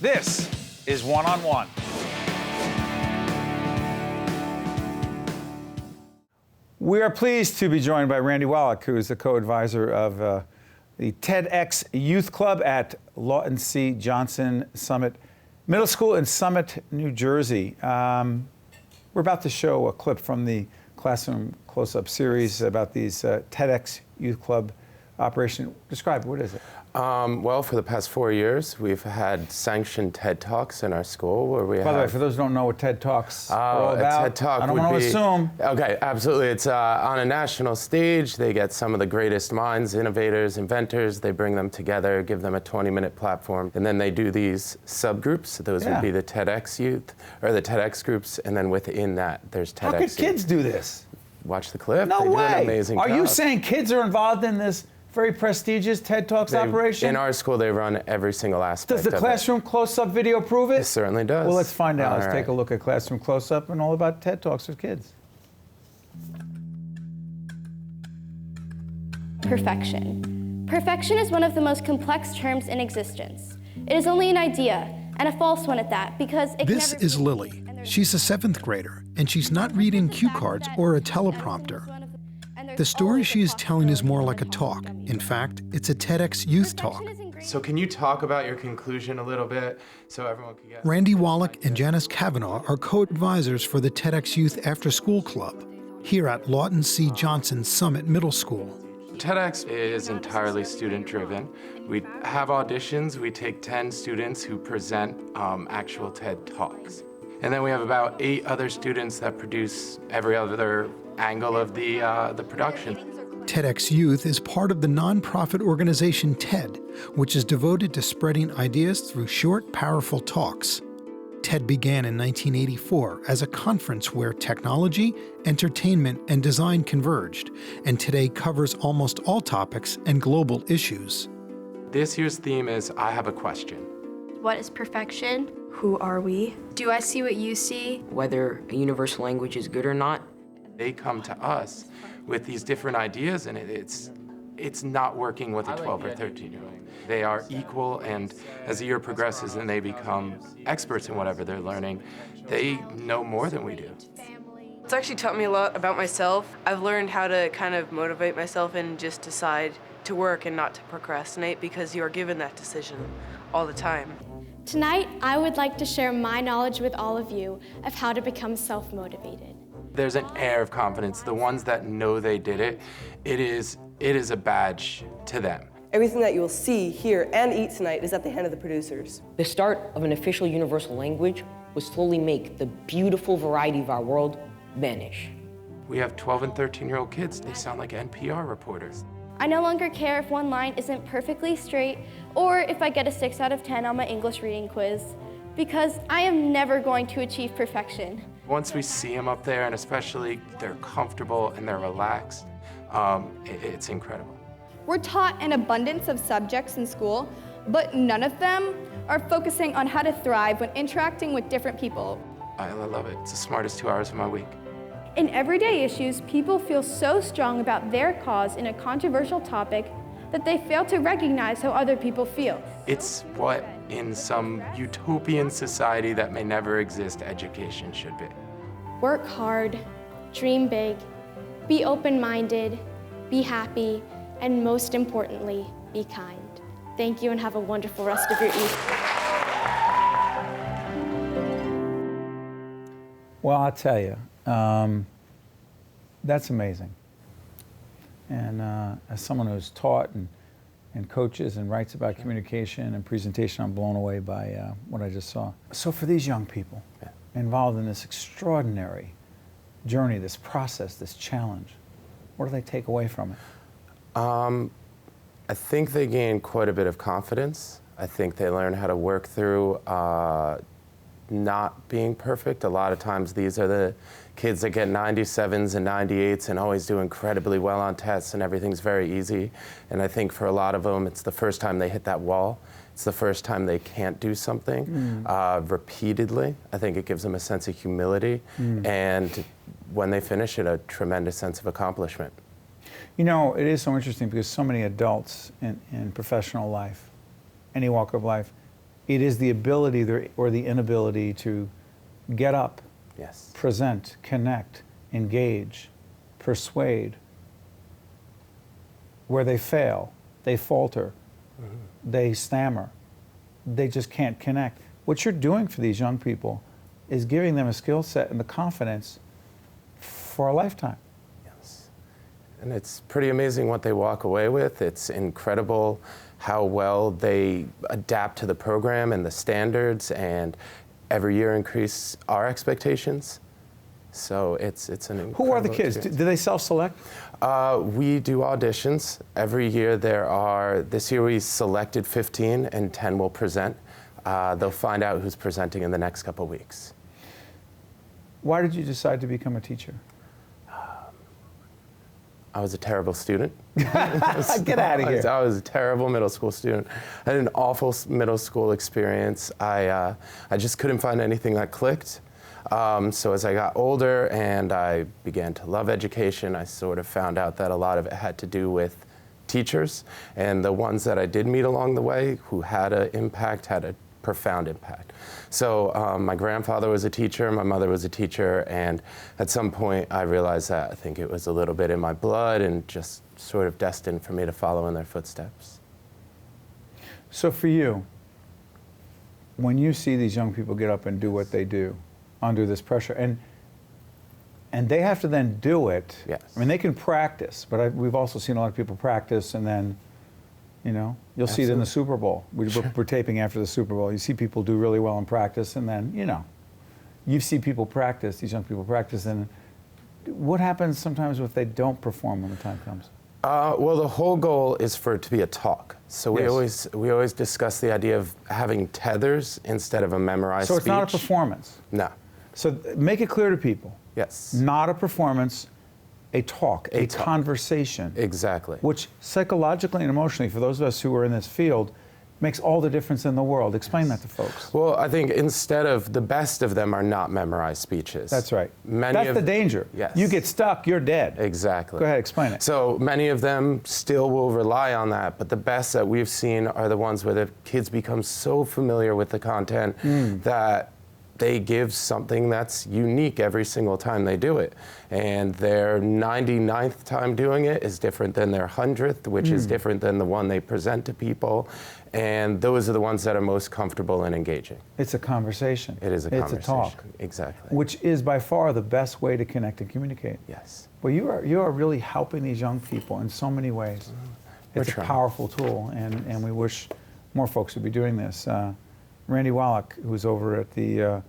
This is One on One. We are pleased to be joined by Randy Wallock, who is the co-advisor of the TEDxYouth Club at Lawton C. Johnson Summit Middle School in Summit, New Jersey. We're about to show a clip from the Classroom Close-Up series about these TEDxYouth Club operation. Describe, what is it? Well, for the past 4 years, we've had sanctioned TED Talks in our school where we By the way, for those who don't know what TED Talks are all about, TED Talk I don't want to assume. Okay, absolutely. It's on a national stage. They get some of the greatest minds, innovators, inventors. They bring them together, give them a 20-minute platform, and then they do these subgroups. Those would be the TEDxYouth, or the TEDx groups, and then within that, there's TEDx. How could kids do this? Watch the clip. No they way. Do an amazing Are job. you saying kids are involved in this very prestigious TED Talks operation? In our school, they run every single aspect Does the Classroom Close-Up video prove it? It certainly does. Well, let's find out. Let's All take a right. look at Classroom Close-Up and all about TED Talks with kids. Perfection. Perfection is one of the most complex terms in existence. It is only an idea, and a false one at that, because it This can never is be. Lily. She's a 7th grader, and she's not reading cue cards or a teleprompter. The story she is telling is more like a talk. In fact, it's a TEDxYouth talk. So can you talk about your conclusion a little bit so everyone can get... Randy Wallock and Janice Kavanaugh are co-advisors for the TEDxYouth After School Club here at Lawton C. Johnson Summit Middle School. TEDx is entirely student-driven. We have auditions. We take 10 students who present actual TED Talks. And then we have about 8 other students that produce every other angle of the production. TEDxYouth is part of the nonprofit organization TED, which is devoted to spreading ideas through short, powerful talks. TED began in 1984 as a conference where technology, entertainment, and design converged, and today covers almost all topics and global issues. This year's theme is I Have a Question. What is perfection? Who are we? Do I see what you see? Whether a universal language is good or not. They come to us with these different ideas, and it's not working with a 12 or 13-year-old. They are equal, and as the year progresses and they become experts in whatever they're learning, they know more than we do. It's actually taught me a lot about myself. I've learned how to kind of motivate myself and just decide to work and not to procrastinate, because you are given that decision all the time. Tonight, I would like to share my knowledge with all of you of how to become self-motivated. There's an air of confidence. The ones that know they did it, it is a badge to them. Everything that you will see, hear, and eat tonight is at the hand of the producers. The start of an official universal language will slowly make the beautiful variety of our world vanish. We have 12 and 13-year-old kids. They sound like NPR reporters. I no longer care if one line isn't perfectly straight or if I get a 6 out of 10 on my English reading quiz, because I am never going to achieve perfection. Once we see them up there, and especially they're comfortable and they're relaxed, it's incredible. We're taught an abundance of subjects in school, but none of them are focusing on how to thrive when interacting with different people. I love it. It's the smartest 2 hours of my week. In everyday issues, people feel so strong about their cause in a controversial topic that they fail to recognize how other people feel. It's what, in some utopian society that may never exist, education should be. Work hard, dream big, be open-minded, be happy, and most importantly, be kind. Thank you and have a wonderful rest of your evening. Well, I'll tell you, that's amazing. And as someone who's taught and coaches and writes about communication and presentation, I'm blown away by what I just saw. So for these young people involved in this extraordinary journey, this process, this challenge, what do they take away from it? I think they gain quite a bit of confidence. I think they learn how to work through not being perfect. A lot of times these are the kids that get 97s and 98s and always do incredibly well on tests and everything's very easy. And I think for a lot of them, it's the first time they hit that wall. It's the first time they can't do something repeatedly. I think it gives them a sense of humility. And when they finish it, a tremendous sense of accomplishment. You know, it is so interesting because so many adults in professional life, any walk of life, It is the ability or the inability to get up, Yes. present, connect, engage, persuade. Where they fail, they falter, they stammer, they just can't connect. What you're doing for these young people is giving them a skill set and the confidence for a lifetime. Yes. And it's pretty amazing what they walk away with. It's incredible how well they adapt to the program and the standards, and every year increase our expectations. So it's an incredible Who are the kids? experience. Do they self-select? We do auditions. Every year this year we selected 15 and 10 will present. They'll find out who's presenting in the next couple weeks. Why did you decide to become a teacher? I was a terrible student. Get out of here. I was a terrible middle school student. I had an awful middle school experience. I just couldn't find anything that clicked. So as I got older and I began to love education, I sort of found out that a lot of it had to do with teachers, and the ones that I did meet along the way who had an impact, had a profound impact. So my grandfather was a teacher, my mother was a teacher, and at some point I realized that I think it was a little bit in my blood and just sort of destined for me to follow in their footsteps. So for you, when you see these young people get up and do what they do under this pressure, and they have to then do it. Yes. I mean, they can practice, but we've also seen a lot of people practice and then, you know, you'll see it in the Super Bowl. We're taping after the Super Bowl. You see people do really well in practice, and then, you know, you see people practice, these young people practice, and what happens sometimes if they don't perform when the time comes? Well, the whole goal is for it to be a talk. So Yes. we always discuss the idea of having tethers instead of a memorized So speech. it's not a performance. No. So make it clear to people. Yes. Not a performance, a talk, a talk. conversation. Exactly. Which psychologically and emotionally, for those of us who are in this field, makes all the difference in the world. Explain that to folks. Well, I think instead of the best of them are not memorized speeches. That's right. Many That's of, the danger. Yes. You get stuck, you're dead. Exactly. Go ahead, explain it. So many of them still will rely on that, but the best that we've seen are the ones where the kids become so familiar with the content that they give something that's unique every single time they do it. And their 99th time doing it is different than their 100th, which is different than the one they present to people. And those are the ones that are most comfortable and engaging. It's a conversation. It is a conversation. It's a talk. Exactly. Which is by far the best way to connect and communicate. Yes. Well, you are really helping these young people in so many ways. It's a trying. powerful tool, and we wish more folks would be doing this. Randy Wallock, who's over at the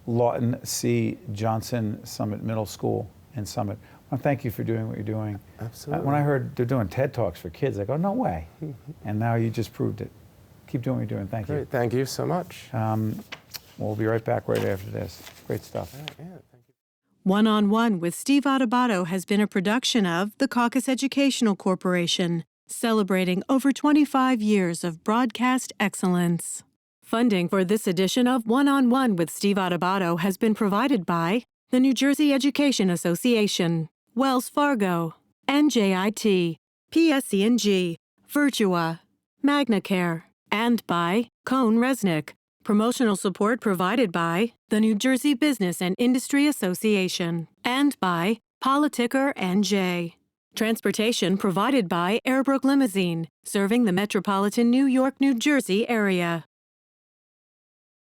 Lawton C. Johnson Summit Middle School in Summit. I want to thank you for doing what you're doing. Absolutely. When I heard they're doing TED Talks for kids, I go, no way. And now you just proved it. Keep doing what you're doing. Thank you. Great. Thank you so much. We'll be right back right after this. Great stuff. Yeah, thank you. One-on-One with Steve Adubato has been a production of the Caucus Educational Corporation, celebrating over 25 years of broadcast excellence. Funding for this edition of One-on-One with Steve Adubato has been provided by the New Jersey Education Association, Wells Fargo, NJIT, PSE&G, Virtua, MagnaCare, and by Cone Resnick. Promotional support provided by the New Jersey Business and Industry Association and by Politicker NJ. Transportation provided by Airbrook Limousine, serving the metropolitan New York, New Jersey area.